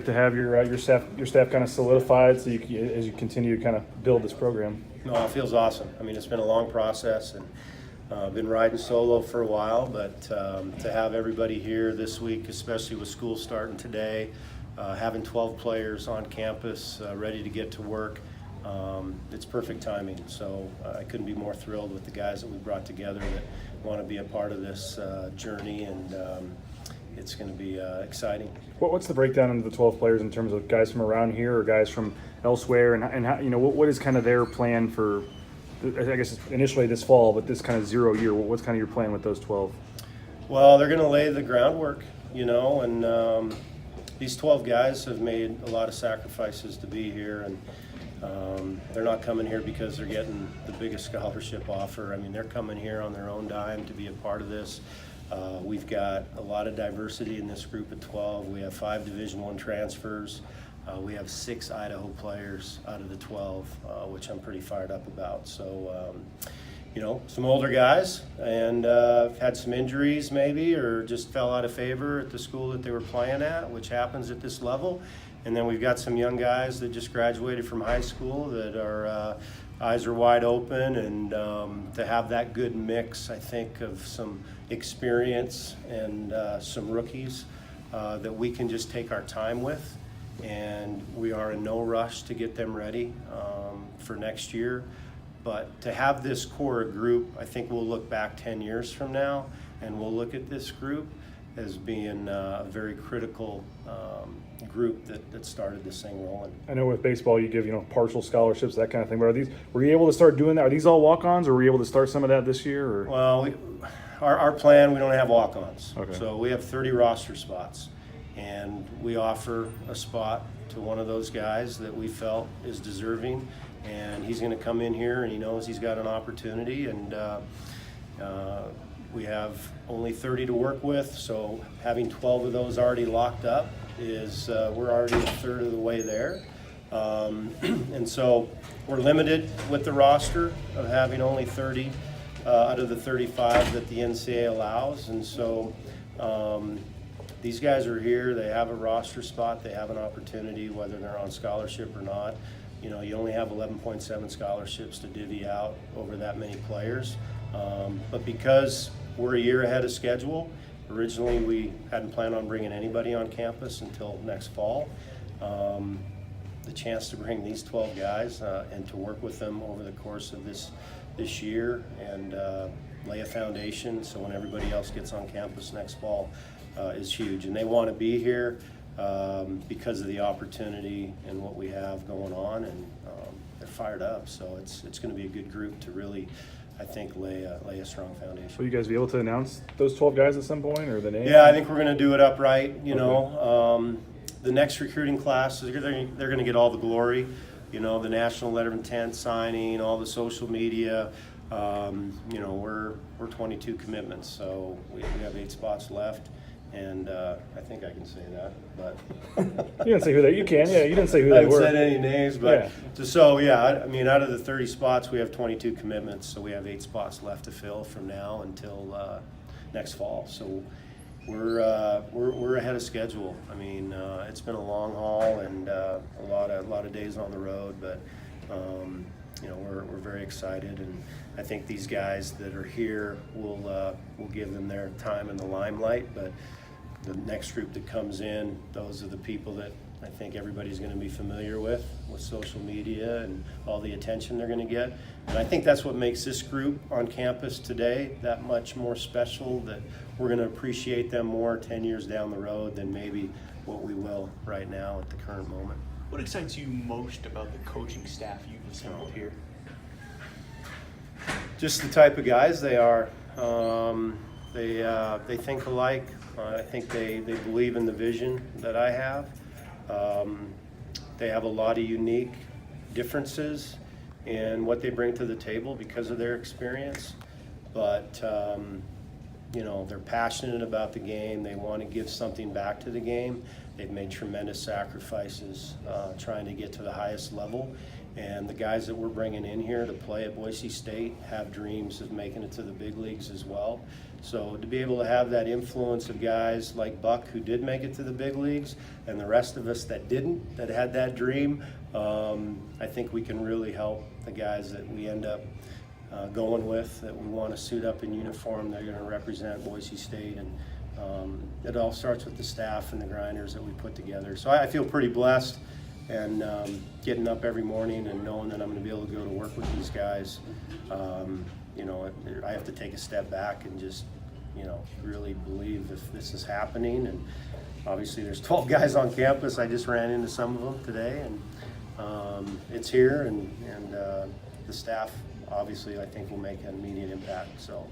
to have your staff kind of solidified so as you continue to kind of build this program? No, it feels awesome. I mean, it's been a long process, and I've been riding solo for a while, but to have everybody here this week, especially with school starting today, having 12 players on campus ready to get to work, it's perfect timing. So I couldn't be more thrilled with the guys that we brought together that want to be a part of this journey, and it's going to be exciting. What's the breakdown into the 12 players in terms of guys from around here or guys from elsewhere, and how, what is kind of their plan for, I guess initially this fall, but this kind of 0 year? What's kind of your plan with those 12? Well, they're going to lay the groundwork, and these 12 guys have made a lot of sacrifices to be here, and they're not coming here because they're getting the biggest scholarship offer. I mean, they're coming here on their own dime to be a part of this. We've got a lot of diversity in this group of 12. We have 5 Division I transfers. We have 6 Idaho players out of the 12, which I'm pretty fired up about. So, some older guys, and had some injuries maybe, or just fell out of favor at the school that they were playing at, which happens at this level. And then we've got some young guys that just graduated from high school that are eyes are wide open, and to have that good mix, I think, of some experience and some rookies that we can just take our time with, and we are in no rush to get them ready for next year. But to have this core group, I think we'll look back 10 years from now, and we'll look at this group as being a very critical group that started this thing rolling. I know with baseball you give partial scholarships, that kind of thing. But were you able to start doing that? Are these all walk-ons, or were you able to start some of that this year? Or? Well, our plan, we don't have walk-ons. Okay. So we have 30 roster spots, and we offer a spot to one of those guys that we felt is deserving, and he's going to come in here and he knows he's got an opportunity, and we have only 30 to work with, so having 12 of those already locked up is we're already a third of the way there. And so we're limited with the roster of having only 30 out of the 35 that the NCAA allows. And so these guys are here, they have a roster spot, they have an opportunity, whether they're on scholarship or not. You only have 11.7 scholarships to divvy out over that many players. But because we're a year ahead of schedule, originally we hadn't planned on bringing anybody on campus until next fall. The chance to bring these 12 guys and to work with them over the course of this year and lay a foundation so when everybody else gets on campus next fall is huge. And they want to be here because of the opportunity and what we have going on, and they're fired up. So it's going to be a good group to really, I think, lay a strong foundation. Will you guys be able to announce those 12 guys at some point, or the name? Yeah, I think we're going to do it upright. The next recruiting class, they're going to get all the glory. The national letter of intent signing, all the social media. We're 22 commitments, so we have 8 spots left. And I think I can say that, but you didn't say who they. You can, yeah. You didn't say who they were. I haven't said any names, but out of the 30 spots, we have 22 commitments, so we have 8 spots left to fill from now until next fall. So we're ahead of schedule. I mean, it's been a long haul and a lot of days on the road, but we're very excited, and I think these guys that are here will give them their time in the limelight. But the next group that comes in, those are the people that I think everybody's going to be familiar with social media and all the attention they're going to get. And I think that's what makes this group on campus today that much more special, that we're going to appreciate them more 10 years down the road than maybe what we will right now at the current moment. What excites you most about the coaching staff you've assembled here? Just the type of guys they are. They think alike. I think they believe in the vision that I have. They have a lot of unique differences in what they bring to the table because of their experience. But they're passionate about the game. They want to give something back to the game. They've made tremendous sacrifices trying to get to the highest level. And the guys that we're bringing in here to play at Boise State have dreams of making it to the big leagues as well. So to be able to have that influence of guys like Buck who did make it to the big leagues and the rest of us that didn't, that had that dream, I think we can really help the guys that we end up going with, that we want to suit up in uniform. They're going to represent Boise State, and it all starts with the staff and the grinders that we put together. So I feel pretty blessed, and getting up every morning and knowing that I'm going to be able to go to work with these guys, you know, I have to take a step back and just, you know, really believe if this is happening. And obviously there's 12 guys on campus. I just ran into some of them today, and it's here, and the staff obviously I think will make an immediate impact. So.